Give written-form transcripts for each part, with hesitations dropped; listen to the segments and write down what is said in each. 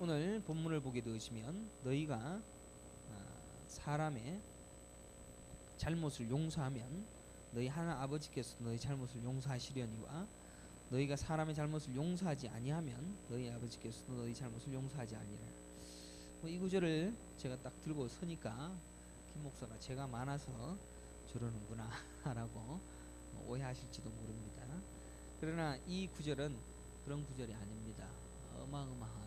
오늘 본문을 보게 되시면 너희가 사람의 잘못을 용서하면 너희 하나님 아버지께서 너희 잘못을 용서하시려니와 너희가 사람의 잘못을 용서하지 아니하면 너희 아버지께서도 너희 잘못을 용서하지 아니하리라. 이 구절을 제가 딱 들고 서니까 김 목사가 제가 많아서 저러는구나 라고 오해하실지도 모릅니다. 그러나 이 구절은 그런 구절이 아닙니다. 어마어마한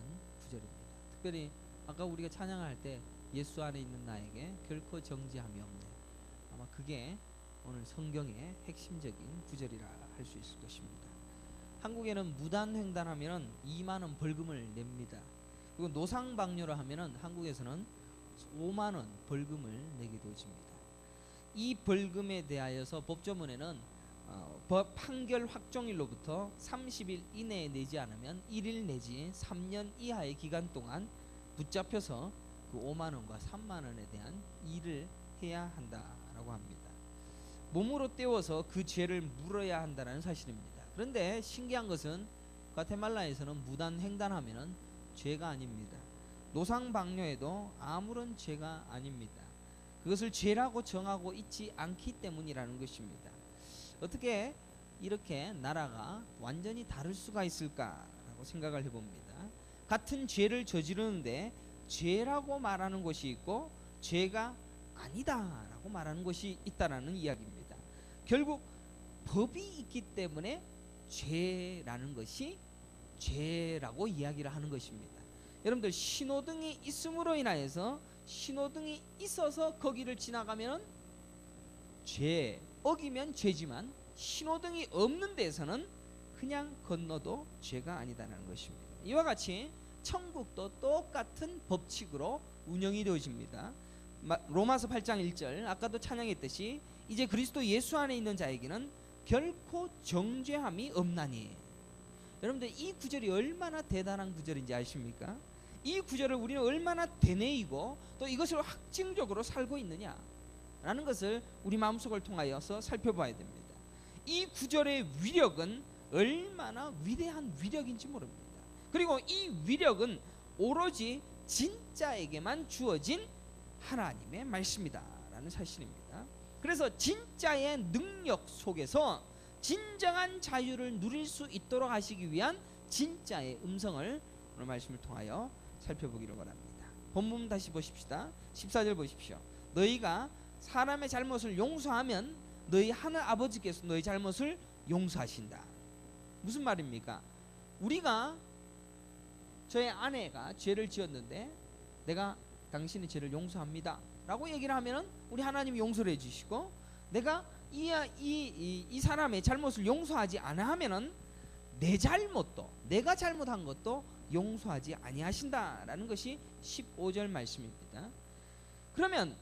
구절입니다. 특별히 아까 우리가 찬양할 때 예수 안에 있는 나에게 결코 정죄함이 없네. 아마 그게 오늘 성경의 핵심적인 구절이라 할 수 있을 것입니다. 한국에는 무단횡단하면 2만 원 벌금을 냅니다. 그리고 노상방뇨를 하면은 한국에서는 5만 원 벌금을 내게 되어집니다. 이 벌금에 대하여서 법조문에는 판결 확정일로부터 30일 이내에 내지 않으면 1일 내지 3년 이하의 기간 동안 붙잡혀서 그 5만 원과 3만 원에 대한 일을 해야 한다라고 합니다. 몸으로 때워서 그 죄를 물어야 한다는 사실입니다. 그런데 신기한 것은 과테말라에서는 무단횡단하면은 죄가 아닙니다. 노상방뇨에도 아무런 죄가 아닙니다. 그것을 죄라고 정하고 있지 않기 때문이라는 것입니다. 어떻게 이렇게 나라가 완전히 다를 수가 있을까라고 생각을 해봅니다. 같은 죄를 저지르는데 죄라고 말하는 것이 있고 죄가 아니다라고 말하는 것이 있다라는 이야기입니다. 결국 법이 있기 때문에 죄라는 것이 죄라고 이야기를 하는 것입니다. 여러분들 신호등이 있음으로 인하여서 신호등이 있어서 거기를 지나가면 죄, 어기면 죄지만 신호등이 없는 데서는 그냥 건너도 죄가 아니다라는 것입니다. 이와 같이 천국도 똑같은 법칙으로 운영이 되어집니다. 로마서 8장 1절 아까도 찬양했듯이 이제 그리스도 예수 안에 있는 자에게는 결코 정죄함이 없나니. 여러분들 이 구절이 얼마나 대단한 구절인지 아십니까? 이 구절을 우리는 얼마나 되뇌이고 또 이것을 확증적으로 살고 있느냐 라는 것을 우리 마음속을 통하여서 살펴봐야 됩니다. 이 구절의 위력은 얼마나 위대한 위력인지 모릅니다. 그리고 이 위력은 오로지 진짜에게만 주어진 하나님의 말씀이다 라는 사실입니다. 그래서 진짜의 능력 속에서 진정한 자유를 누릴 수 있도록 하시기 위한 진짜의 음성을 오늘 말씀을 통하여 살펴보기를 바랍니다. 본문 다시 보십시다. 14절 보십시오. 너희가 사람의 잘못을 용서하면 너희 하늘 아버지께서 너희 잘못을 용서하신다. 무슨 말입니까? 우리가 저의 아내가 죄를 지었는데 내가 당신의 죄를 용서합니다 라고 얘기를 하면은 우리 하나님이 용서를 해주시고, 내가 이 사람의 잘못을 용서하지 않아 하면은 내 잘못도, 내가 잘못한 것도 용서하지 아니하신다라는 것이 15절 말씀입니다. 그러면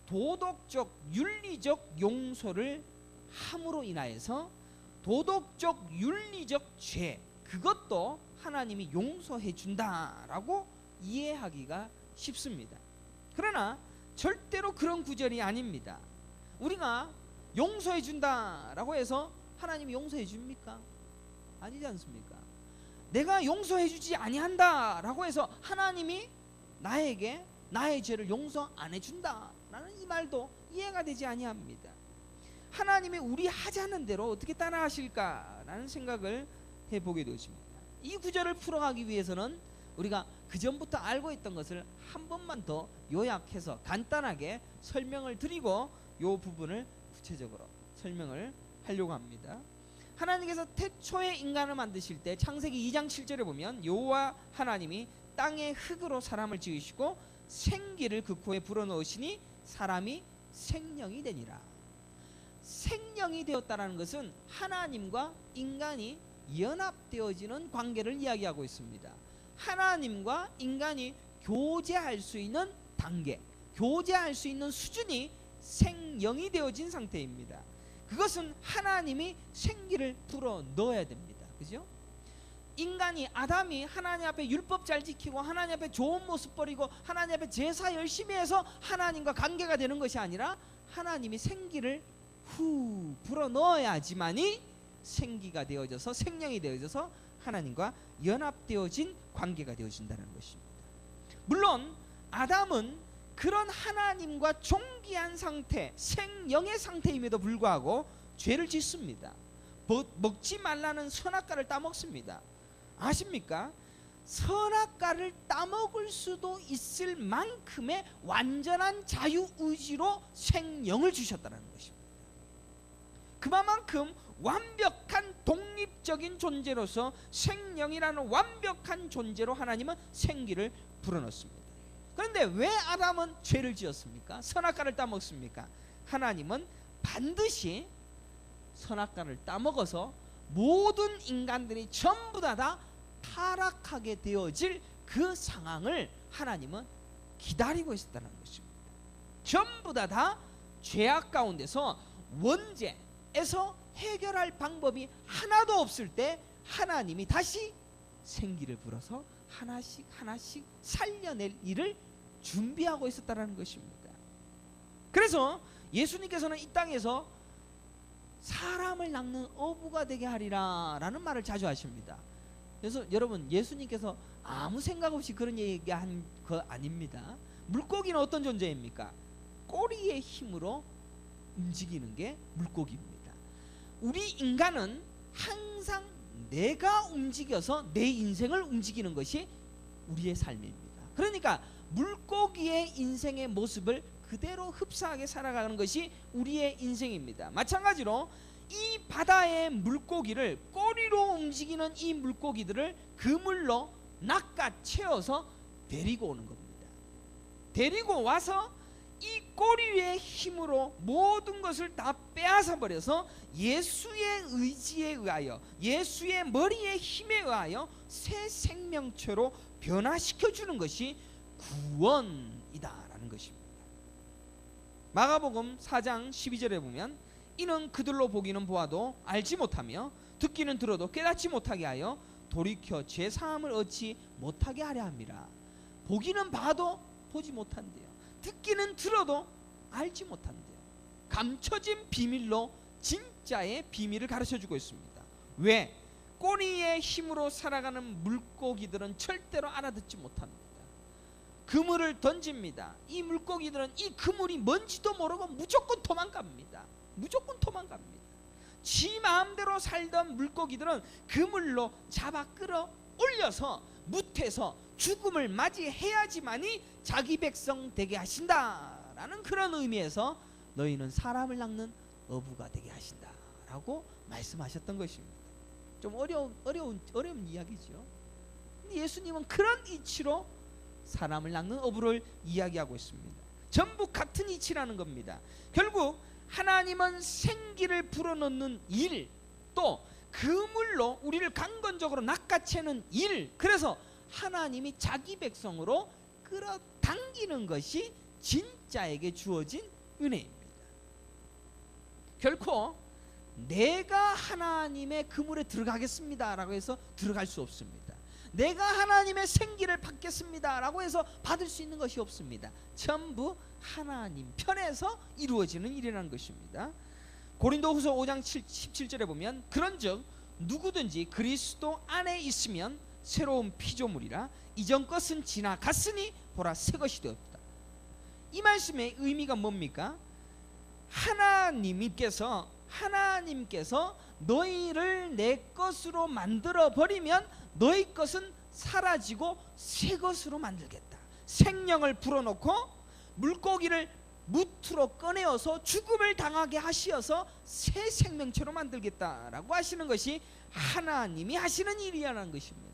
도덕적 윤리적 용서를 함으로 인하여서 도덕적 윤리적 죄, 그것도 하나님이 용서해 준다라고 이해하기가 쉽습니다. 그러나 절대로 그런 구절이 아닙니다. 우리가 용서해 준다라고 해서 하나님이 용서해 줍니까? 아니지 않습니까? 내가 용서해 주지 아니한다라고 해서 하나님이 나에게 나의 죄를 용서 안 해준다라는 이 말도 이해가 되지 아니합니다. 하나님이 우리 하자는 대로 어떻게 따라하실까라는 생각을 해보게 되십니다. 이 구절을 풀어가기 위해서는 우리가 그 전부터 알고 있던 것을 한 번만 더 요약해서 간단하게 설명을 드리고 이 부분을 구체적으로 설명을 하려고 합니다. 하나님께서 태초에 인간을 만드실 때 창세기 2장 7절에 보면 여호와 하나님이 땅의 흙으로 사람을 지으시고 생기를 그 코에 불어넣으시니 사람이 생령이 되니라. 생령이 되었다는 것은 하나님과 인간이 연합되어지는 관계를 이야기하고 있습니다. 하나님과 인간이 교제할 수 있는 단계, 교제할 수 있는 수준이 생령이 되어진 상태입니다. 그것은 하나님이 생기를 불어 넣어야 됩니다. 그죠? 인간이, 아담이 하나님 앞에 율법 잘 지키고 하나님 앞에 좋은 모습 버리고 하나님 앞에 제사 열심히 해서 하나님과 관계가 되는 것이 아니라 하나님이 생기를 후 불어 넣어야지만이 생기가 되어져서 생령이 되어져서 하나님과 연합되어진 관계가 되어진다는 것입니다. 물론 아담은 그런 하나님과 종기한 상태, 생명의 상태임에도 불구하고 죄를 짓습니다. 먹지 말라는 선악과를 따먹습니다. 아십니까? 선악과를 따먹을 수도 있을 만큼의 완전한 자유의지로 생명을 주셨다는 것입니다. 그만큼 완벽한 독립적인 존재로서 생명이라는 완벽한 존재로 하나님은 생기를 불어넣습니다. 그런데 왜 아담은 죄를 지었습니까? 선악과를 따먹습니까? 하나님은 반드시 선악과를 따먹어서 모든 인간들이 전부 다 타락하게 되어질 그 상황을 하나님은 기다리고 있었다는 것입니다. 전부 다 죄악 가운데서 원죄에서 해결할 방법이 하나도 없을 때 하나님이 다시 생기를 불어서 하나씩 살려낼 일을 준비하고 있었다는 것입니다. 그래서 예수님께서는 이 땅에서 사람을 낳는 어부가 되게 하리라 라는 말을 자주 하십니다. 그래서 여러분, 예수님께서 아무 생각 없이 그런 얘기한 거 아닙니다. 물고기는 어떤 존재입니까? 꼬리의 힘으로 움직이는 게 물고기입니다. 우리 인간은 항상 내가 움직여서 내 인생을 움직이는 것이 우리의 삶입니다. 그러니까 물고기의 인생의 모습을 그대로 흡사하게 살아가는 것이 우리의 인생입니다. 마찬가지로 이 바다의 물고기를, 꼬리로 움직이는 이 물고기들을 그물로 낚아채어서 데리고 오는 겁니다. 데리고 와서 이 꼬리의 힘으로 모든 것을 다 빼앗아 버려서 예수의 의지에 의하여, 예수의 머리의 힘에 의하여 새 생명체로 변화시켜 주는 것이 구원이다라는 것입니다. 마가복음 4장 12절에 보면 이는 그들로 보기는 보아도 알지 못하며 듣기는 들어도 깨닫지 못하게 하여 돌이켜 죄 사함을 얻지 못하게 하려 함이라. 보기는 봐도 보지 못한대요. 듣기는 들어도 알지 못한대요. 감춰진 비밀로 진짜의 비밀을 가르쳐주고 있습니다. 왜? 꼬리의 힘으로 살아가는 물고기들은 절대로 알아듣지 못합니다. 그물을 던집니다. 이 물고기들은 이 그물이 뭔지도 모르고 무조건 도망갑니다. 무조건 도망갑니다. 지 마음대로 살던 물고기들은 그물로 잡아 끌어 올려서 뭇해서 죽음을 맞이해야지만이 자기 백성 되게 하신다라는 그런 의미에서 너희는 사람을 낚는 어부가 되게 하신다라고 말씀하셨던 것입니다. 좀 어려운 이야기죠. 근데 예수님은 그런 이치로 사람을 낚는 어부를 이야기하고 있습니다. 전부 같은 이치라는 겁니다. 결국 하나님은 생기를 불어넣는 일, 또 그물로 우리를 강건적으로 낚아채는 일, 그래서 하나님이 자기 백성으로 끌어당기는 것이 진짜에게 주어진 은혜입니다. 결코 내가 하나님의 그물에 들어가겠습니다 라고 해서 들어갈 수 없습니다. 내가 하나님의 생기를 받겠습니다 라고 해서 받을 수 있는 것이 없습니다. 전부 하나님 편에서 이루어지는 일이라는 것입니다. 고린도후서 5장 17절에 보면 그런즉 누구든지 그리스도 안에 있으면 새로운 피조물이라 이전 것은 지나갔으니 보라 새 것이 되었다. 이 말씀의 의미가 뭡니까? 하나님께서 너희를 내 것으로 만들어 버리면 너희 것은 사라지고 새 것으로 만들겠다. 생명을 불어넣고 물고기를 무트로 꺼내어서 죽음을 당하게 하시어서 새 생명체로 만들겠다라고 하시는 것이 하나님이 하시는 일이라는 것입니다.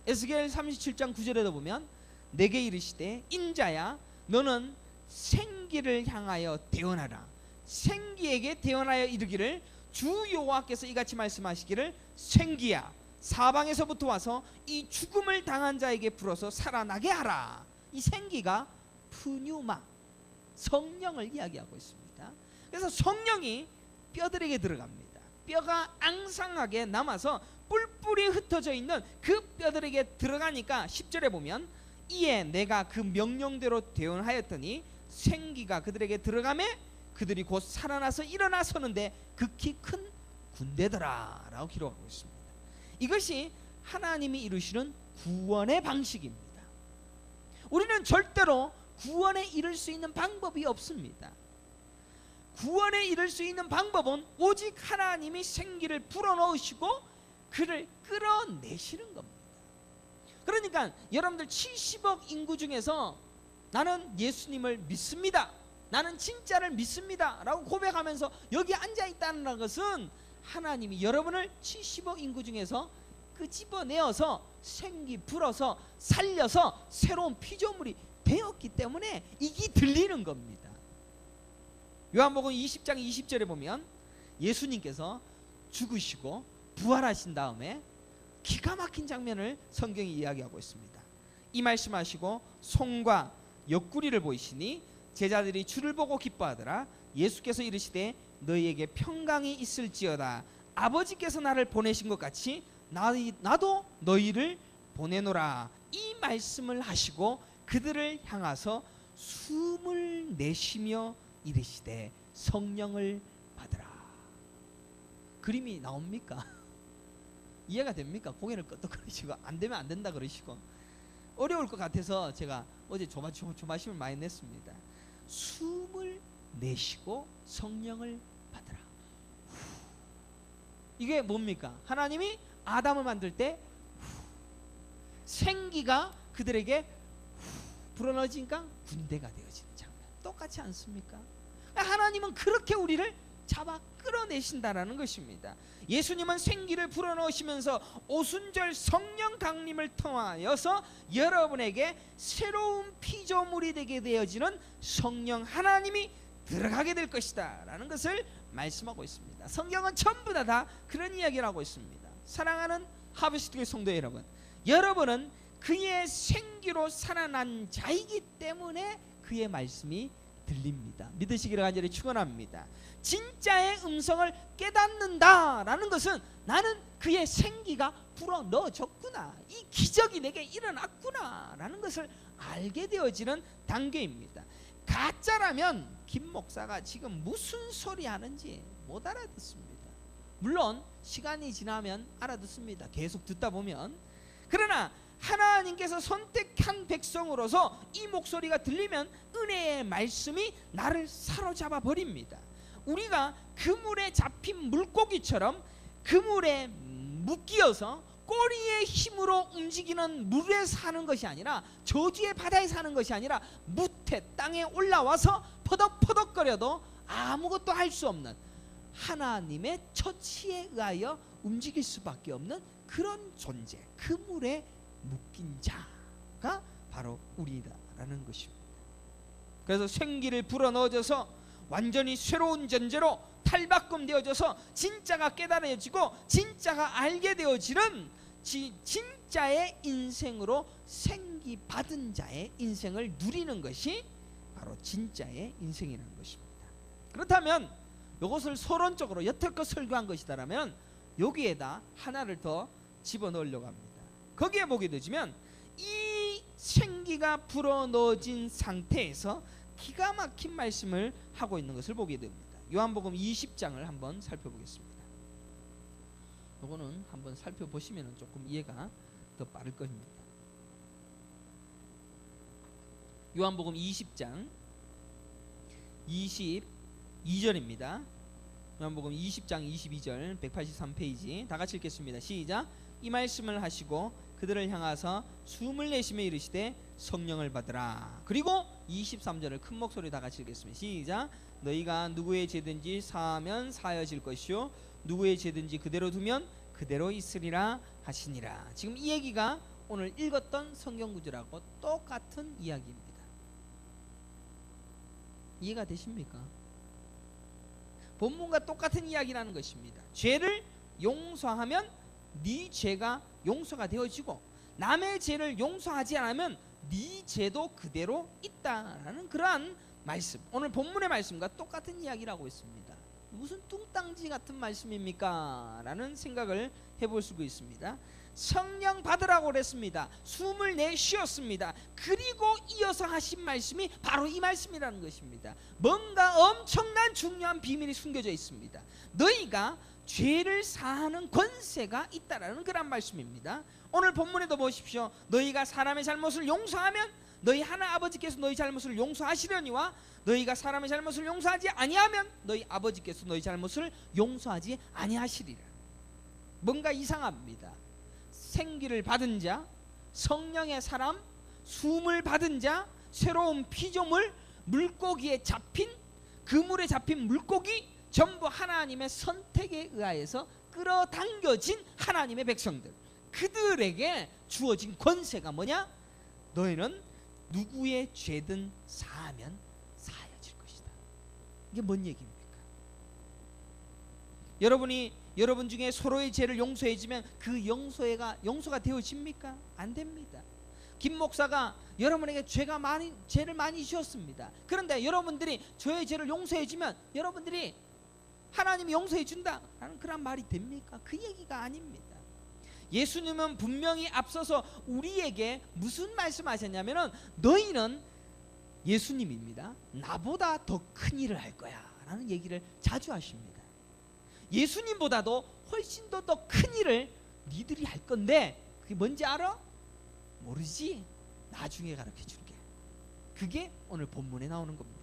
에스겔 37장 9절에도 보면 내게 이르시되 인자야 너는 생기를 향하여 대언하라. 생기에게 대언하여 이르기를 주 여호와께서 이같이 말씀하시기를 생기야 사방에서부터 와서 이 죽음을 당한 자에게 불어서 살아나게 하라. 이 생기가 푸뉴마, 성령을 이야기하고 있습니다. 그래서 성령이 뼈들에게 들어갑니다. 뼈가 앙상하게 남아서 뿔뿔이 흩어져 있는 그 뼈들에게 들어가니까 10절에 보면 이에 내가 그 명령대로 대언하였더니 생기가 그들에게 들어가매 그들이 곧 살아나서 일어나 서는데 극히 큰 군대더라 라고 기록하고 있습니다. 이것이 하나님이 이루시는 구원의 방식입니다. 우리는 절대로 구원에 이를 수 있는 방법이 없습니다. 구원에 이를 수 있는 방법은 오직 하나님이 생기를 불어넣으시고 그를 끌어내시는 겁니다. 그러니까 여러분들 70억 인구 중에서 나는 예수님을 믿습니다, 나는 진짜를 믿습니다 라고 고백하면서 여기 앉아있다는 것은 하나님이 여러분을 70억 인구 중에서 끄집어내어서 생기 불어서 살려서 새로운 피조물이 되었기 때문에 이게 들리는 겁니다. 요한복음 20장 20절에 보면 예수님께서 죽으시고 부활하신 다음에 기가 막힌 장면을 성경이 이야기하고 있습니다. 이 말씀하시고 손과 옆구리를 보이시니 제자들이 주를 보고 기뻐하더라. 예수께서 이르시되 너희에게 평강이 있을지어다. 아버지께서 나를 보내신 것 같이 나도 너희를 보내노라. 이 말씀을 하시고 그들을 향하서 숨을 내쉬며 이르시되 성령을 받으라. 그림이 나옵니까? 이해가 됩니까? 고개를 끄덕거리시고 안 되면 안 된다 그러시고 어려울 것 같아서 제가 어제 조마심을 많이 냈습니다. 숨을 내쉬고 성령을 받으라. 이게 뭡니까? 하나님이 아담을 만들 때 생기가 그들에게 불어넣어지니까 군대가 되어지는 장면 똑같지 않습니까? 하나님은 그렇게 우리를 잡아 끌어내신다라는 것입니다. 예수님은 생기를 불어넣으시면서 오순절 성령 강림을 통하여서 여러분에게 새로운 피조물이 되게 되어지는 성령 하나님이 들어가게 될 것이다 라는 것을 말씀하고 있습니다. 성경은 전부 다 그런 이야기를 하고 있습니다. 사랑하는 하버스트교회 성도 여러분, 여러분은 그의 생기로 살아난 자이기 때문에 그의 말씀이 들립니다. 믿으시기를 간절히 축원합니다. 진짜의 음성을 깨닫는다라는 것은 나는 그의 생기가 불어넣어졌구나, 이 기적이 내게 일어났구나 라는 것을 알게 되어지는 단계입니다. 가짜라면 김 목사가 지금 무슨 소리 하는지 못 알아듣습니다. 물론 시간이 지나면 알아듣습니다. 계속 듣다 보면. 그러나 하나님께서 선택한 백성으로서 이 목소리가 들리면 은혜의 말씀이 나를 사로잡아 버립니다. 우리가 그물에 잡힌 물고기처럼 그물에 묶여서 꼬리의 힘으로 움직이는 물에 사는 것이 아니라, 저주의 바다에 사는 것이 아니라 무태 땅에 올라와서 퍼덕퍼덕거려도 아무것도 할 수 없는 하나님의 처치에 의하여 움직일 수밖에 없는 그런 존재, 그물에 묶인 자가 바로 우리다라는 것입니다. 그래서 생기를 불어넣어져서 완전히 새로운 존재로 탈바꿈되어져서 진짜가 깨달아지고 진짜가 알게 되어지는 진짜의 인생으로 생기 받은 자의 인생을 누리는 것이 바로 진짜의 인생이라는 것입니다. 그렇다면 이것을 서론적으로 여태껏 설교한 것이다라면 여기에다 하나를 더 집어넣으려고 합니다. 거기에 보게 되면 이 생기가 불어넣어진 상태에서 기가 막힌 말씀을 하고 있는 것을 보게 됩니다. 요한복음 20장을 한번 살펴보겠습니다. 이거는 한번 살펴보시면 조금 이해가 더 빠를 것입니다. 요한복음 20장 22절입니다. 요한복음 20장 22절 183페이지 다 같이 읽겠습니다. 시작. 이 말씀을 하시고 그들을 향하서 숨을 내쉬며 이르시되 성령을 받으라. 그리고 23절을 큰 목소리 다 같이 읽겠습니다. 시작. 너희가 누구의 죄든지 사하면 사하여질 것이요 누구의 죄든지 그대로 두면 그대로 있으리라 하시니라. 지금 이 얘기가 오늘 읽었던 성경 구절하고 똑같은 이야기입니다. 이해가 되십니까? 본문과 똑같은 이야기라는 것입니다. 죄를 용서하면 네 죄가 용서가 되어지고 남의 죄를 용서하지 않으면 네 죄도 그대로 있다라는 그러한 말씀, 오늘 본문의 말씀과 똑같은 이야기를 하고 있습니다. 무슨 뚱땅지 같은 말씀입니까? 라는 생각을 해볼 수가 있습니다. 성령 받으라고 그랬습니다. 숨을 내쉬었습니다. 그리고 이어서 하신 말씀이 바로 이 말씀이라는 것입니다. 뭔가 엄청난 중요한 비밀이 숨겨져 있습니다. 너희가 죄를 사하는 권세가 있다라는 그런 말씀입니다. 오늘 본문에도 보십시오. 너희가 사람의 잘못을 용서하면 너희 하나 아버지께서 너희 잘못을 용서하시려니와 너희가 사람의 잘못을 용서하지 아니하면 너희 아버지께서 너희 잘못을 용서하지 아니하시리라. 뭔가 이상합니다. 생기를 받은 자, 성령의 사람, 숨을 받은 자, 새로운 피조물, 물고기에 잡힌, 그물에 잡힌 물고기, 전부 하나님의 선택에 의하여서 끌어당겨진 하나님의 백성들, 그들에게 주어진 권세가 뭐냐? 너희는 누구의 죄든 사하면 사하여질 것이다. 이게 뭔 얘기입니까? 여러분 중에 서로의 죄를 용서해주면 그 용서가 되어집니까? 안 됩니다. 김 목사가 여러분에게 죄를 많이 지었습니다. 그런데 여러분들이 저의 죄를 용서해주면 여러분들이 하나님이 용서해준다 라는 그런 말이 됩니까? 그 얘기가 아닙니다. 예수님은 분명히 앞서서 우리에게 무슨 말씀하셨냐면은 너희는, 예수님입니다, 나보다 더 큰 일을 할 거야 라는 얘기를 자주 하십니다. 예수님보다도 훨씬 더 큰 일을 니들이 할 건데 그게 뭔지 알아? 모르지? 나중에 가르쳐 줄게. 그게 오늘 본문에 나오는 겁니다.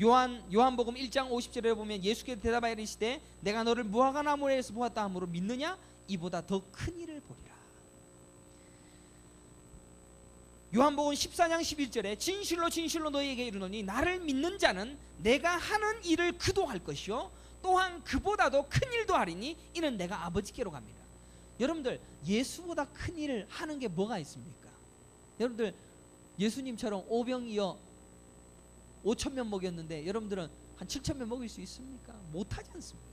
요한복음 1장 50절에 보면 예수께서 대답하여 이르시되 내가 너를 무화과 나무에서 보았다 하므로 믿느냐? 이보다 더 큰 일을 보리라. 요한복음 14장 11절에 진실로 진실로 너희에게 이르노니 나를 믿는 자는 내가 하는 일을 그도 할 것이요 또한 그보다도 큰 일도 하리니 이는 내가 아버지께로 갑니다. 여러분들, 예수보다 큰 일을 하는 게 뭐가 있습니까? 여러분들, 예수님처럼 오병이어 5,000명 먹였는데 여러분들은 한 7,000명 먹일 수 있습니까? 못하지 않습니까?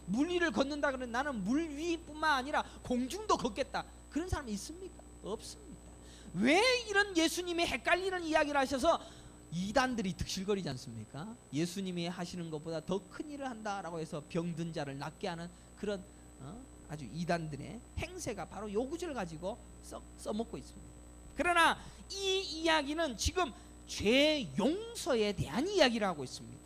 물 위를 걷는다 그러면 나는 물 위뿐만 아니라 공중도 걷겠다, 그런 사람이 있습니까? 없습니다. 왜 이런 예수님이 헷갈리는 이야기를 하셔서 이단들이 득실거리지 않습니까? 예수님이 하시는 것보다 더 큰 일을 한다라고 해서 병든 자를 낫게 하는 그런 아주 이단들의 행세가 바로 요 구절을 가지고 써먹고 있습니다. 그러나 이 이야기는 지금 죄 용서에 대한 이야기를 하고 있습니다.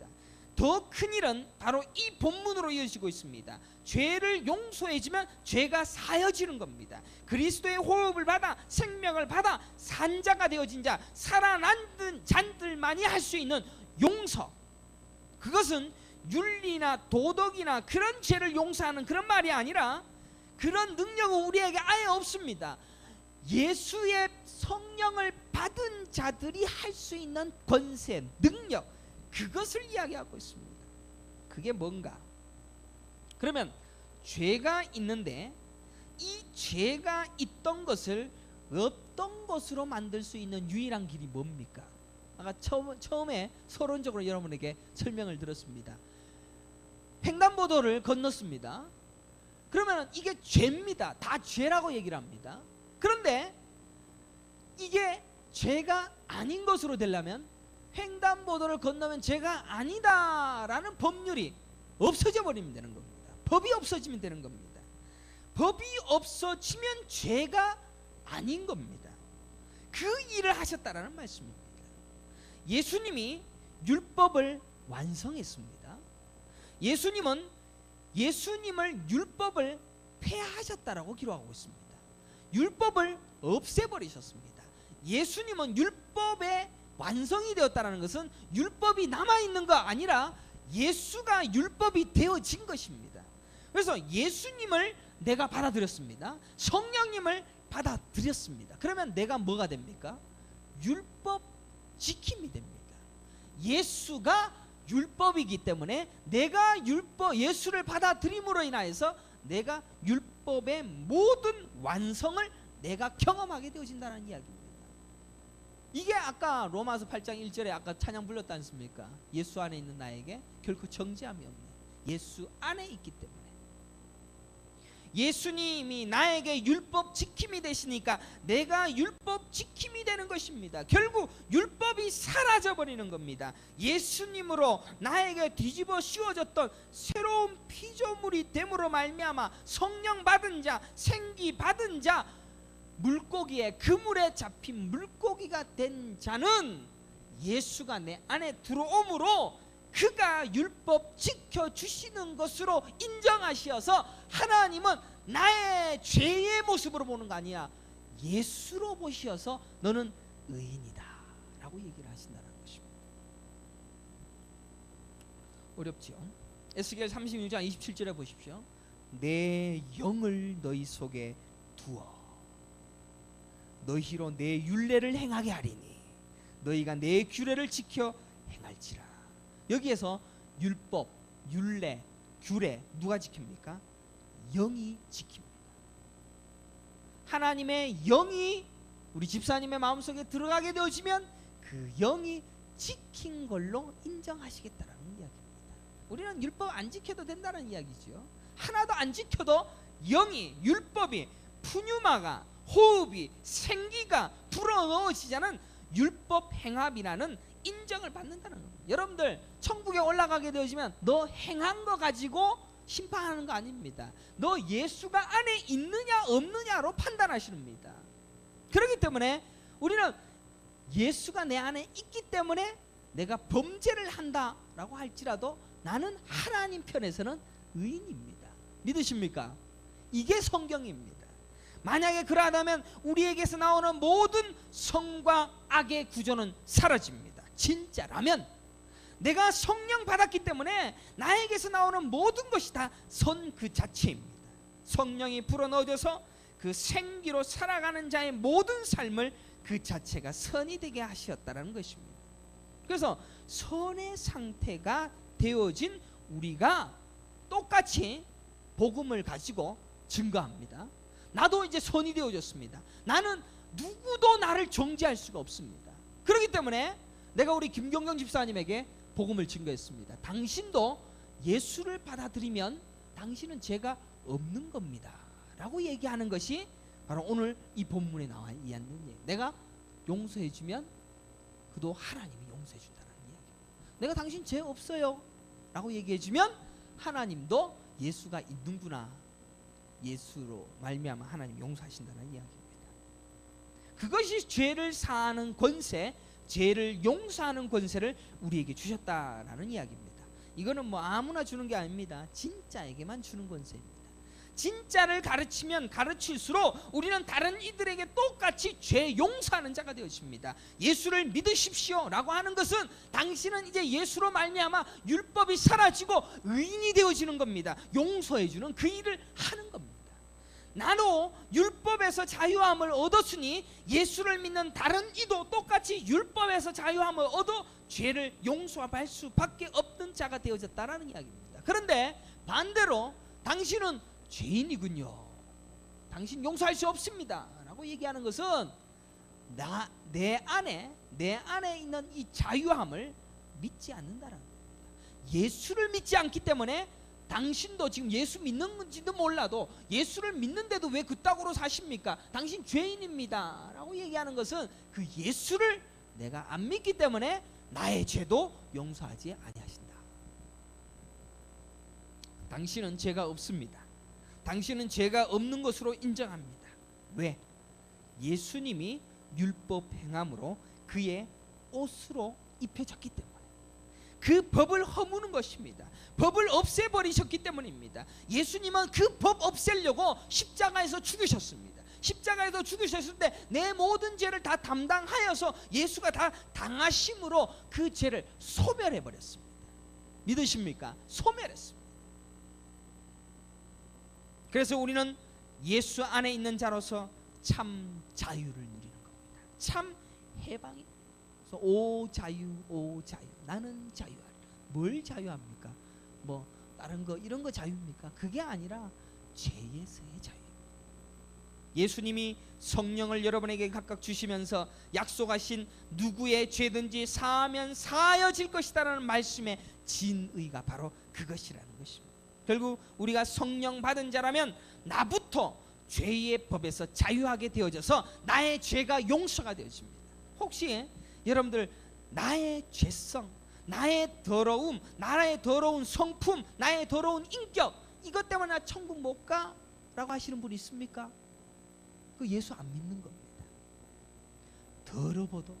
더 큰 일은 바로 이 본문으로 이어지고 있습니다. 죄를 용서해주면 죄가 사여지는 겁니다. 그리스도의 호흡을 받아 생명을 받아 산자가 되어진 자, 살아난 잔들만이 할 수 있는 용서, 그것은 윤리나 도덕이나 그런 죄를 용서하는 그런 말이 아니라 그런 능력은 우리에게 아예 없습니다. 예수의 성령을 받은 자들이 할 수 있는 권세, 능력, 그것을 이야기하고 있습니다. 그게 뭔가? 그러면 죄가 있는데 이 죄가 있던 것을 없던 것으로 만들 수 있는 유일한 길이 뭡니까? 아까 처음에 서론적으로 여러분에게 설명을 들었습니다. 횡단보도를 건넜습니다. 그러면 이게 죄입니다. 다 죄라고 얘기를 합니다. 그런데 이게 죄가 아닌 것으로 되려면 횡단보도를 건너면 죄가 아니다라는 법률이 없어져 버리면 되는 겁니다. 법이 없어지면 되는 겁니다. 법이 없어지면 죄가 아닌 겁니다. 그 일을 하셨다라는 말씀입니다. 예수님이 율법을 완성했습니다. 예수님을 율법을 폐하셨다라고 기록하고 있습니다. 율법을 없애버리셨습니다. 예수님은 율법의 완성이 되었다는 것은 율법이 남아있는 거 아니라 예수가 율법이 되어진 것입니다. 그래서 예수님을 내가 받아들였습니다. 성령님을 받아들였습니다. 그러면 내가 뭐가 됩니까? 율법 지킴이 됩니다. 예수가 율법이기 때문에 내가 예수를 받아들임으로 인하여서 내가 율법의 모든 완성을 내가 경험하게 되어진다는 이야기입니다. 이게 아까 로마서 8장 1절에 아까 찬양 불렀지 않습니까? 예수 안에 있는 나에게 결코 정죄함이 없네. 예수 안에 있기 때문에. 예수님이 나에게 율법 지킴이 되시니까 내가 율법 지킴이 되는 것입니다. 결국 율법이 사라져 버리는 겁니다. 예수님으로 나에게 뒤집어 씌워졌던 새로운 피조물이 됨으로 말미암아 성령 받은 자, 생기 받은 자, 물고기에 그물에 잡힌 물고기가 된 자는 예수가 내 안에 들어옴으로 그가 율법 지켜주시는 것으로 인정하시어서 하나님은 나의 죄의 모습으로 보는 거 아니야. 예수로 보시어서 너는 의인이다 라고 얘기를 하신다는 것입니다. 어렵죠? 에스겔 36장 27절에 보십시오. 내 영을 너희 속에 두어 너희로 내 율례를 행하게 하리니 너희가 내 규례를 지켜 행할지라. 여기에서 율법, 율례, 규례 누가 지킵니까? 영이 지킵니다. 하나님의 영이 우리 집사님의 마음속에 들어가게 되어지면 그 영이 지킨 걸로 인정하시겠다라는 이야기입니다. 우리는 율법 안 지켜도 된다는 이야기죠. 하나도 안 지켜도 영이, 율법이, 푸뉴마가, 호흡이, 생기가 불어넣어지자는 율법 행함이라는 인정을 받는다는 겁니다. 여러분들 천국에 올라가게 되어지면 너 행한 거 가지고 심판하는 거 아닙니다. 너 예수가 안에 있느냐 없느냐로 판단하십니다. 그렇기 때문에 우리는 예수가 내 안에 있기 때문에 내가 범죄를 한다라고 할지라도 나는 하나님 편에서는 의인입니다. 믿으십니까? 이게 성경입니다. 만약에 그러하다면 우리에게서 나오는 모든 성과 악의 구조는 사라집니다. 진짜라면 내가 성령 받았기 때문에 나에게서 나오는 모든 것이 다 선 그 자체입니다. 성령이 불어넣어져서 그 생기로 살아가는 자의 모든 삶을 그 자체가 선이 되게 하셨다는 것입니다. 그래서 선의 상태가 되어진 우리가 똑같이 복음을 가지고 증거합니다. 나도 이제 선이 되어졌습니다. 나는 누구도 나를 정죄할 수가 없습니다. 그렇기 때문에 내가 우리 김경경 집사님에게 복음을 증거했습니다. 당신도 예수를 받아들이면 당신은 죄가 없는 겁니다 라고 얘기하는 것이 바로 오늘 이 본문에 나와 있는 얘기. 내가 용서해주면 그도 하나님이 용서해준다는 이야기입니다. 내가 당신 죄 없어요 라고 얘기해주면 하나님도 예수가 있는구나, 예수로 말미암아 하나님 용서하신다는 이야기입니다. 그것이 죄를 사하는 권세, 죄를 용서하는 권세를 우리에게 주셨다라는 이야기입니다. 이거는 뭐 아무나 주는 게 아닙니다. 진짜에게만 주는 권세입니다. 진짜를 가르치면 가르칠수록 우리는 다른 이들에게 똑같이 죄 용서하는 자가 되어집니다. 예수를 믿으십시오 라고 하는 것은 당신은 이제 예수로 말미암아 율법이 사라지고 의인이 되어지는 겁니다. 용서해주는 그 일을 하는 겁니다. 나도 율법에서 자유함을 얻었으니 예수를 믿는 다른 이도 똑같이 율법에서 자유함을 얻어 죄를 용서할 수밖에 없는 자가 되어졌다라는 이야기입니다. 그런데 반대로 당신은 죄인이군요, 당신 용서할 수 없습니다 라고 얘기하는 것은 내 안에 있는 이 자유함을 믿지 않는다는 겁니다. 예수를 믿지 않기 때문에 당신도 지금 예수 믿는 건지도 몰라도 예수를 믿는데도 왜 그따구로 사십니까? 당신 죄인입니다 라고 얘기하는 것은 그 예수를 내가 안 믿기 때문에 나의 죄도 용서하지 아니하신다. 당신은 죄가 없습니다. 당신은 죄가 없는 것으로 인정합니다. 왜? 예수님이 율법 행함으로 그의 옷으로 입혀졌기 때문에, 그 법을 허무는 것입니다. 법을 없애버리셨기 때문입니다. 예수님은 그 법 없애려고 십자가에서 죽으셨습니다. 십자가에서 죽으셨을 때 내 모든 죄를 다 담당하여서 예수가 다 당하심으로 그 죄를 소멸해버렸습니다. 믿으십니까? 소멸했습니다. 그래서 우리는 예수 안에 있는 자로서 참 자유를 누리는 겁니다. 참 해방이. 그래서 오 자유, 오 자유, 나는 자유하리. 뭘 자유합니까? 뭐 다른 거 이런 거 자유입니까? 그게 아니라 죄에서의 자유. 예수님이 성령을 여러분에게 각각 주시면서 약속하신 누구의 죄든지 사하면 사하여질 것이다라는 말씀의 진의가 바로 그것이라는 것입니다. 결국 우리가 성령 받은 자라면 나부터 죄의 법에서 자유하게 되어져서 나의 죄가 용서가 되어집니다. 혹시 여러분들 나의 죄성, 나의 더러움, 나의 더러운 성품, 나의 더러운 인격, 이것 때문에 나 천국 못 가? 라고 하시는 분 있습니까? 그 예수 안 믿는 겁니다. 더러워도,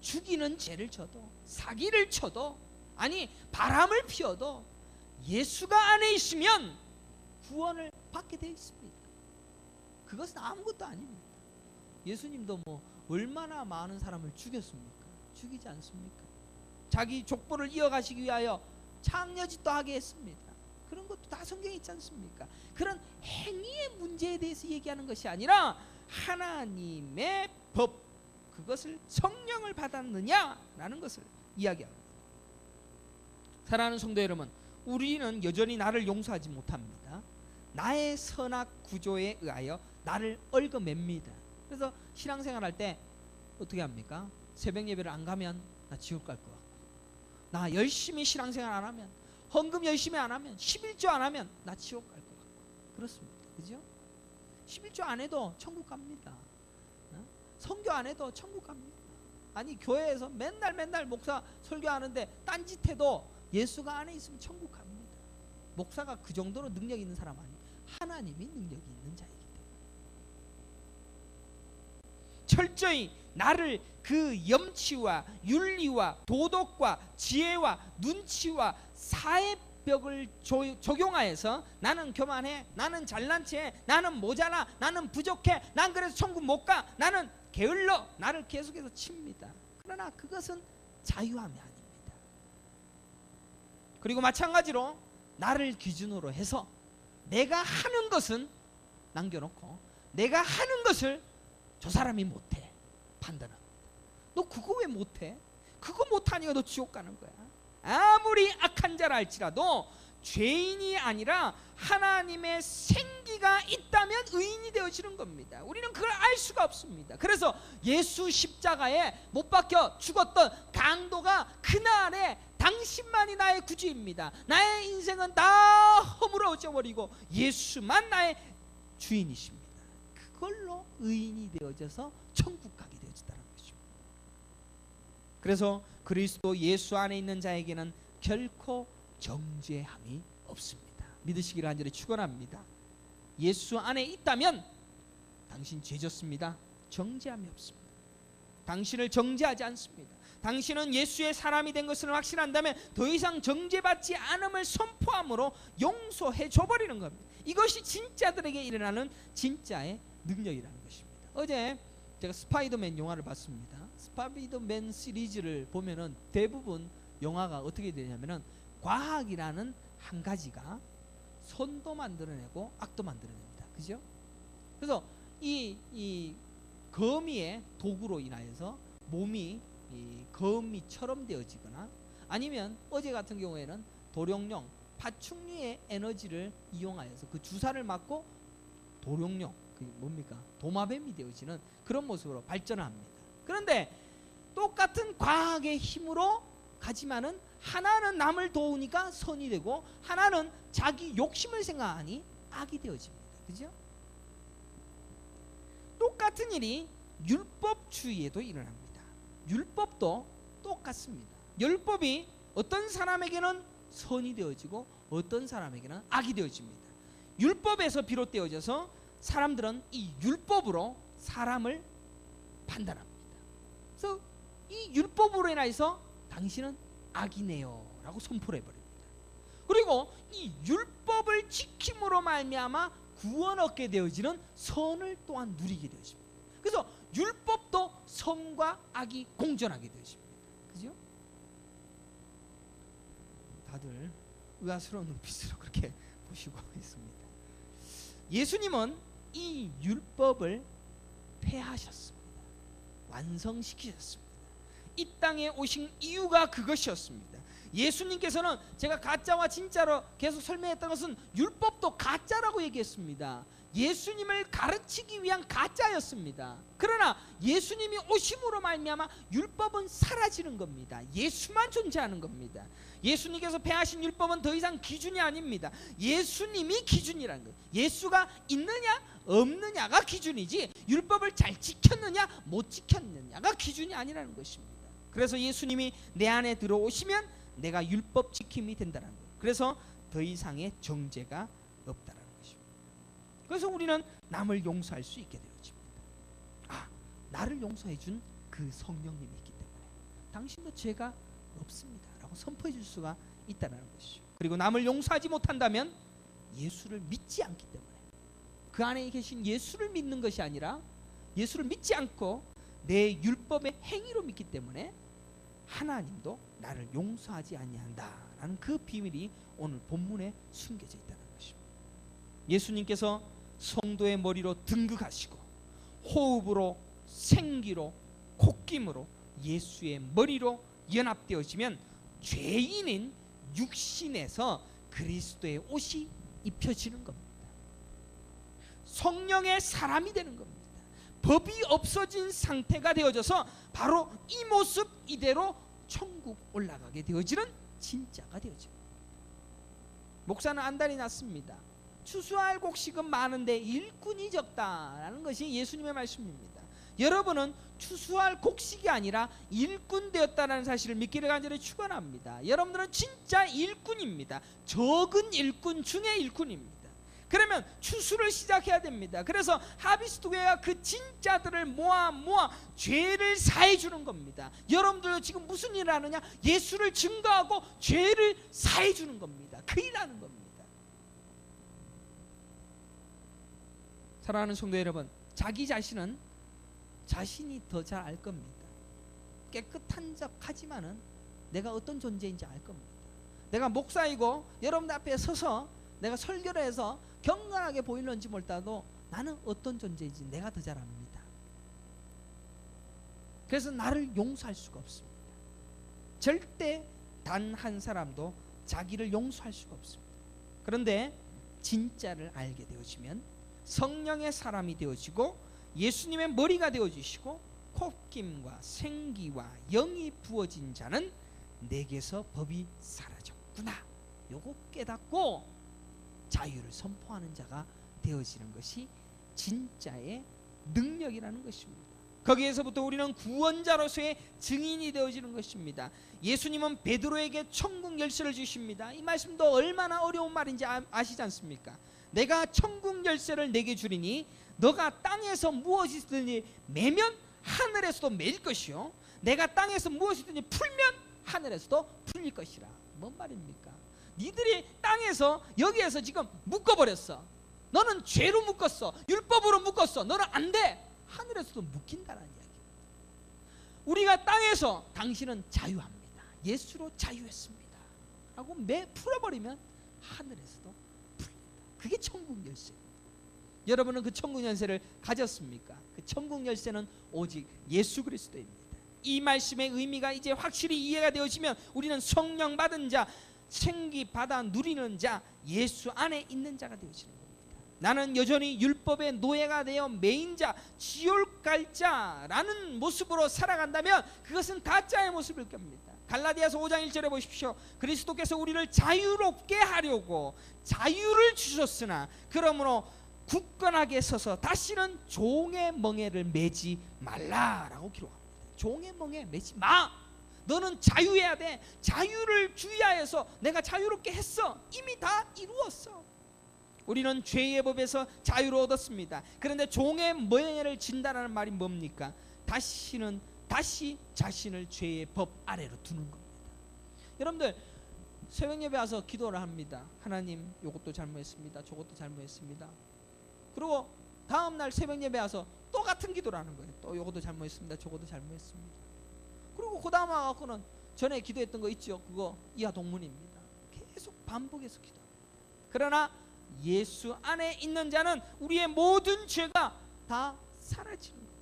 죽이는 죄를 져도, 사기를 쳐도, 아니 바람을 피워도 예수가 안에 있으면 구원을 받게 되어 있습니다. 그것은 아무것도 아닙니다. 예수님도 뭐 얼마나 많은 사람을 죽였습니까? 죽이지 않습니까? 자기 족보를 이어가시기 위하여 창녀짓도 하게 했습니다. 그런 것도 다 성경에 있지 않습니까? 그런 행위의 문제에 대해서 얘기하는 것이 아니라 하나님의 법, 그것을 성령을 받았느냐라는 것을 이야기합니다. 사랑하는 성도 여러분, 우리는 여전히 나를 용서하지 못합니다. 나의 선악 구조에 의하여 나를 얽어맵니다. 그래서 신앙생활 할 때 어떻게 합니까? 새벽 예배를 안 가면 나 지옥 갈 것 같고, 나 열심히 신앙생활 안 하면, 헌금 열심히 안 하면, 11조 안 하면 나 지옥 갈 것 같고, 그렇습니다. 그죠? 11조 안 해도 천국 갑니다. 선교 안 해도 천국 갑니다. 아니 교회에서 맨날 목사 설교하는데 딴짓해도 예수가 안에 있으면 천국 갑니다. 목사가 그 정도로 능력 있는 사람 아니에요. 하나님이 능력이 있는 자이기 때문에 철저히 나를 그 염치와 윤리와 도덕과 지혜와 눈치와 사회벽을 적용하여서 나는 교만해, 나는 잘난 체해, 나는 모자라, 나는 부족해, 난 그래서 천국 못 가, 나는 게을러, 나를 계속해서 칩니다. 그러나 그것은 자유함이 아닙니다. 그리고 마찬가지로 나를 기준으로 해서 내가 하는 것은 남겨놓고 내가 하는 것을 저 사람이 못해 판단합니다. 너 그거 왜 못해? 그거 못하니까 너 지옥 가는 거야. 아무리 악한 자라 할지라도 죄인이 아니라 하나님의 생기가 있다면 의인이 되어지는 겁니다. 우리는 그걸 알 수가 없습니다. 그래서 예수 십자가에 못 박혀 죽었던 강도가 그날에 당신만이 나의 구주입니다. 나의 인생은 다 허물어져 버리고 예수만 나의 주인이십니다. 그걸로 의인이 되어져서 천국 가게 되어졌다는 거죠. 그래서 그리스도 예수 안에 있는 자에게는 결코 정죄함이 없습니다. 믿으시기를 간절히 축원합니다. 예수 안에 있다면 당신 죄졌습니다. 정죄함이 없습니다. 당신을 정죄하지 않습니다. 당신은 예수의 사람이 된 것을 확신한다면 더 이상 정죄받지 않음을 선포함으로 용서해 줘버리는 겁니다. 이것이 진짜들에게 일어나는 진짜의 능력이라는 것입니다. 어제 제가 스파이더맨 영화를 봤습니다. 스파이더맨 시리즈를 보면은 대부분 영화가 어떻게 되냐면은 과학이라는 한 가지가 선도 만들어내고 악도 만들어냅니다. 그죠? 그래서 이 거미의 도구로 인하여서 몸이 이 거미처럼 되어지거나 아니면 어제 같은 경우에는 도룡령, 파충류의 에너지를 이용하여서 그 주사를 맞고 도룡령, 그 뭡니까? 도마뱀이 되어지는 그런 모습으로 발전을 합니다. 그런데 똑같은 과학의 힘으로 가지만은 하나는 남을 도우니까 선이 되고 하나는 자기 욕심을 생각하니 악이 되어집니다. 그죠? 똑같은 일이 율법주의에도 일어납니다. 율법도 똑같습니다. 율법이 어떤 사람에게는 선이 되어지고 어떤 사람에게는 악이 되어집니다. 율법에서 비롯되어져서 사람들은 이 율법으로 사람을 판단합니다. 그래서 이 율법으로 인해서 당신은 악이네요 라고 선포를 해버립니다. 그리고 이 율법을 지킴으로 말미암아 구원 얻게 되어지는 선을 또한 누리게 되어집니다. 그래서 율법도 선과 악이 공존하게 되어집니다. 그죠? 다들 의아스러운 눈빛으로 그렇게 보시고 있습니다. 예수님은 이 율법을 폐하셨습니다. 완성시키셨습니다. 이 땅에 오신 이유가 그것이었습니다. 예수님께서는 제가 가짜와 진짜로 계속 설명했던 것은 율법도 가짜라고 얘기했습니다. 예수님을 가르치기 위한 가짜였습니다. 그러나 예수님이 오심으로 말미암아 율법은 사라지는 겁니다. 예수만 존재하는 겁니다. 예수님께서 폐하신 율법은 더 이상 기준이 아닙니다. 예수님이 기준이라는 거예요. 예수가 있느냐 없느냐가 기준이지 율법을 잘 지켰느냐 못 지켰느냐가 기준이 아니라는 것입니다. 그래서 예수님이 내 안에 들어오시면 내가 율법 지킴이 된다는 거예요. 그래서 더 이상의 정죄가 없다는 것입니다. 그래서 우리는 남을 용서할 수 있게 되어집니다. 나를 용서해 준 그 성령님이 있기 때문에 당신도 죄가 없습니다 라고 선포해 줄 수가 있다는 것이죠. 그리고 남을 용서하지 못한다면 예수를 믿지 않기 때문에 그 안에 계신 예수를 믿는 것이 아니라 예수를 믿지 않고 내 율법의 행위로 믿기 때문에 하나님도 나를 용서하지 아니한다라는 그 비밀이 오늘 본문에 숨겨져 있다는 것입니다. 예수님께서 성도의 머리로 등극하시고 호흡으로, 생기로, 콧김으로 예수의 머리로 연합되어지면 죄인인 육신에서 그리스도의 옷이 입혀지는 겁니다. 성령의 사람이 되는 겁니다. 법이 없어진 상태가 되어져서 바로 이 모습 이대로 천국 올라가게 되어지는 진짜가 되어집니다. 목사는 안달이 났습니다. 추수할 곡식은 많은데 일꾼이 적다라는 것이 예수님의 말씀입니다. 여러분은 추수할 곡식이 아니라 일꾼 되었다는 사실을 믿기를 간절히 축원합니다. 여러분들은 진짜 일꾼입니다. 적은 일꾼 중에 일꾼입니다. 그러면 추수를 시작해야 됩니다. 그래서 하비스트 교회가 그 진짜들을 모아 죄를 사해 주는 겁니다. 여러분들도 지금 무슨 일을 하느냐? 예수를 증거하고 죄를 사해 주는 겁니다. 그 일하는 겁니다. 사랑하는 성도 여러분, 자기 자신은 자신이 더 잘 알 겁니다. 깨끗한 척 하지만은 내가 어떤 존재인지 알 겁니다. 내가 목사이고 여러분들 앞에 서서 내가 설교를 해서 경건하게 보이는지 몰라도 나는 어떤 존재인지 내가 더 잘 압니다. 그래서 나를 용서할 수가 없습니다. 절대 단 한 사람도 자기를 용서할 수가 없습니다. 그런데 진짜를 알게 되어지면 성령의 사람이 되어지고 예수님의 머리가 되어주시고 콧김과 생기와 영이 부어진 자는 내게서 법이 사라졌구나, 요거 깨닫고 자유를 선포하는 자가 되어지는 것이 진짜의 능력이라는 것입니다. 거기에서부터 우리는 구원자로서의 증인이 되어지는 것입니다. 예수님은 베드로에게 천국 열쇠를 주십니다. 이 말씀도 얼마나 어려운 말인지 아시지 않습니까? 내가 천국 열쇠를 내게 주리니 너가 땅에서 무엇이든지 매면 하늘에서도 매일 것이요 내가 땅에서 무엇이든지 풀면 하늘에서도 풀릴 것이라. 뭔 말입니까? 니들이 땅에서 여기에서 지금 묶어버렸어. 너는 죄로 묶었어. 율법으로 묶었어. 너는 안 돼. 하늘에서도 묶인다는 이야기입니다. 우리가 땅에서 당신은 자유합니다. 예수로 자유했습니다 하고 풀어버리면 하늘에서도 풀린다. 그게 천국 열쇠입니다. 여러분은 그 천국 열쇠를 가졌습니까? 그 천국 열쇠는 오직 예수 그리스도입니다. 이 말씀의 의미가 이제 확실히 이해가 되어지면 우리는 성령 받은 자, 생기 받아 누리는 자, 예수 안에 있는 자가 되어지는 겁니다. 나는 여전히 율법의 노예가 되어 매인 자, 지옥 갈 자라는 모습으로 살아간다면 그것은 가짜의 모습일 겁니다. 갈라디아서 5장 1절에 보십시오. 그리스도께서 우리를 자유롭게 하려고 자유를 주셨으나 그러므로 굳건하게 서서 다시는 종의 멍에를 매지 말라라고 기록합니다. 종의 멍에 매지 마. 너는 자유해야 돼. 자유를 주의하여서 내가 자유롭게 했어. 이미 다 이루었어. 우리는 죄의 법에서 자유를 얻었습니다. 그런데 종의 멍에를 진다라는 말이 뭡니까? 다시 자신을 죄의 법 아래로 두는 겁니다. 여러분들 새벽 예배 와서 기도를 합니다. 하나님, 이것도 잘못했습니다. 저것도 잘못했습니다. 그리고 다음날 새벽 예배 와서 또 같은 기도를 하는 거예요. 또 이것도 잘못했습니다. 저것도 잘못했습니다. 그리고 그 다음 와갖고는 전에 기도했던 거 있죠. 그거 이하 동문입니다. 계속 반복해서 기도합니다. 그러나 예수 안에 있는 자는 우리의 모든 죄가 다 사라지는 겁니다.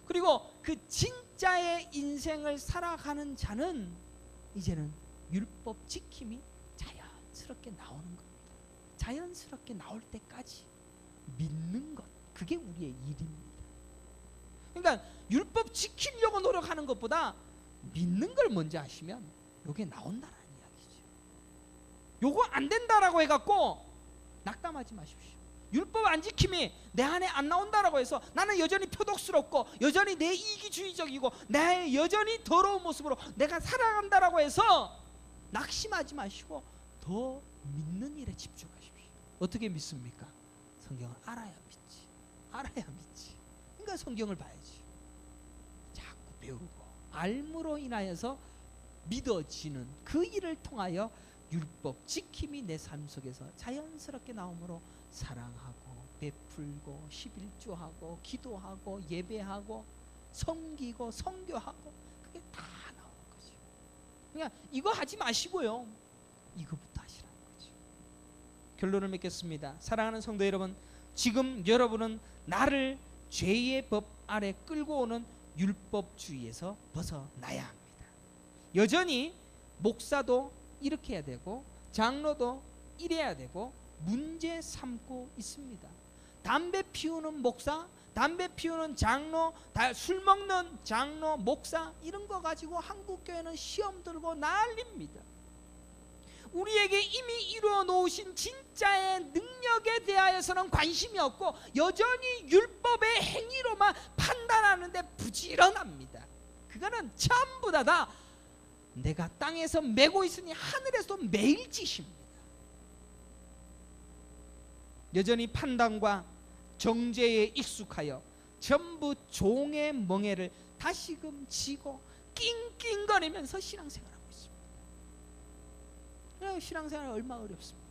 그리고 그 진짜의 인생을 살아가는 자는 이제는 율법 지킴이 자연스럽게 나오는 겁니다. 자연스럽게 나올 때까지 믿는 것, 그게 우리의 일입니다. 그러니까 율법 지키려고 노력하는 것보다 믿는 걸 먼저 하시면 요게 나온다는 이야기죠. 요거 안 된다라고 해갖고 낙담하지 마십시오. 율법 안 지킴이 내 안에 안 나온다라고 해서 나는 여전히 표독스럽고 여전히 내 이기주의적이고 내 여전히 더러운 모습으로 내가 살아간다라고 해서 낙심하지 마시고 더 믿는 일에 집중하십시오. 어떻게 믿습니까? 성경을 알아야 믿지. 알아야 믿지. 그러니까 성경을 봐야지. 자꾸 배우고 알므로 인하여서 믿어지는 그 일을 통하여 율법 지킴이 내 삶 속에서 자연스럽게 나오므로 사랑하고 베풀고 11조하고 기도하고 예배하고 섬기고 선교하고 그게 다 나오는 거죠. 그러니까 이거 하지 마시고요, 이거부터 하시라는 거죠. 결론을 맺겠습니다. 사랑하는 성도 여러분, 지금 여러분은 나를 죄의 법 아래 끌고 오는 율법주의에서 벗어나야 합니다. 여전히 목사도 이렇게 해야 되고 장로도 이래야 되고 문제 삼고 있습니다. 담배 피우는 목사, 담배 피우는 장로, 술 먹는 장로, 목사 이런 거 가지고 한국교회는 시험 들고 난립니다. 우리에게 이미 이루어 놓으신 진짜의 능력에 대하여서는 관심이 없고 여전히 율법의 행위로만 판단하는데 부지런합니다. 그거는 전부 다 내가 땅에서 메고 있으니 하늘에서 매일 짓입니다. 여전히 판단과 정죄에 익숙하여 전부 종의 멍에를 다시금 지고 낑낑거리면서 신앙생활하고 있습니다. 신앙생활 얼마나 어렵습니까?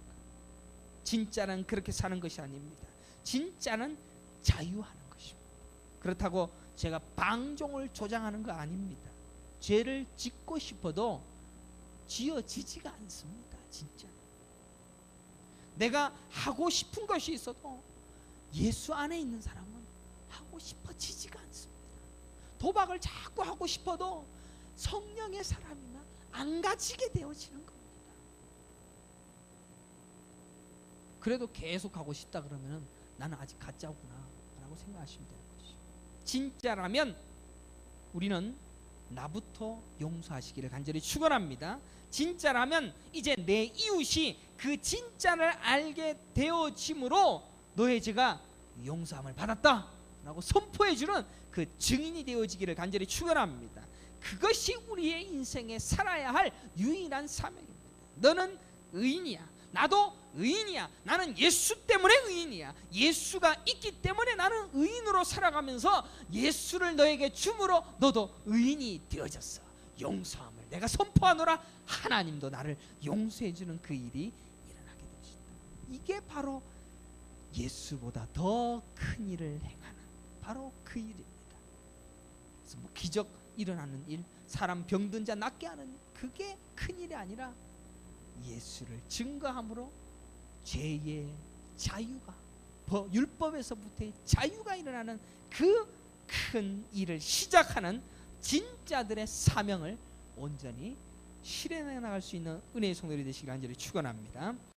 진짜는 그렇게 사는 것이 아닙니다. 진짜는 자유하는 것입니다. 그렇다고 제가 방종을 조장하는 거 아닙니다. 죄를 짓고 싶어도 지어지지가 않습니다. 진짜 내가 하고 싶은 것이 있어도 예수 안에 있는 사람은 하고 싶어지지가 않습니다. 도박을 자꾸 하고 싶어도 성령의 사람이나 안 가지게 되어지는 겁니다. 그래도 계속 하고 싶다 그러면 나는 아직 가짜구나 라고 생각하시면 되는 것이죠. 진짜라면 우리는 나부터 용서하시기를 간절히 축원합니다. 진짜라면 이제 내 이웃이 그 진짜를 알게 되어짐으로 너의 죄가 용서함을 받았다 라고 선포해주는 그 증인이 되어지기를 간절히 축원합니다. 그것이 우리의 인생에 살아야 할 유일한 사명입니다. 너는 의인이야, 나도 의인이야. 나는 예수 때문에 의인이야. 예수가 있기 때문에 나는 의인으로 살아가면서 예수를 너에게 줌으로 너도 의인이 되어졌어. 용서함을 내가 선포하노라. 하나님도 나를 용서해주는 그 일이 일어나게 되십니다. 이게 바로 예수보다 더 큰 일을 행하는 바로 그 일입니다. 그래서 뭐 기적 일어나는 일, 사람 병든 자 낫게 하는 그게 큰 일이 아니라 예수를 증거함으로 죄의 자유가, 율법에서부터의 자유가 일어나는 그 큰 일을 시작하는 진짜들의 사명을 온전히 실현해 나갈 수 있는 은혜의 성도들이 되시길 간절히 축원합니다.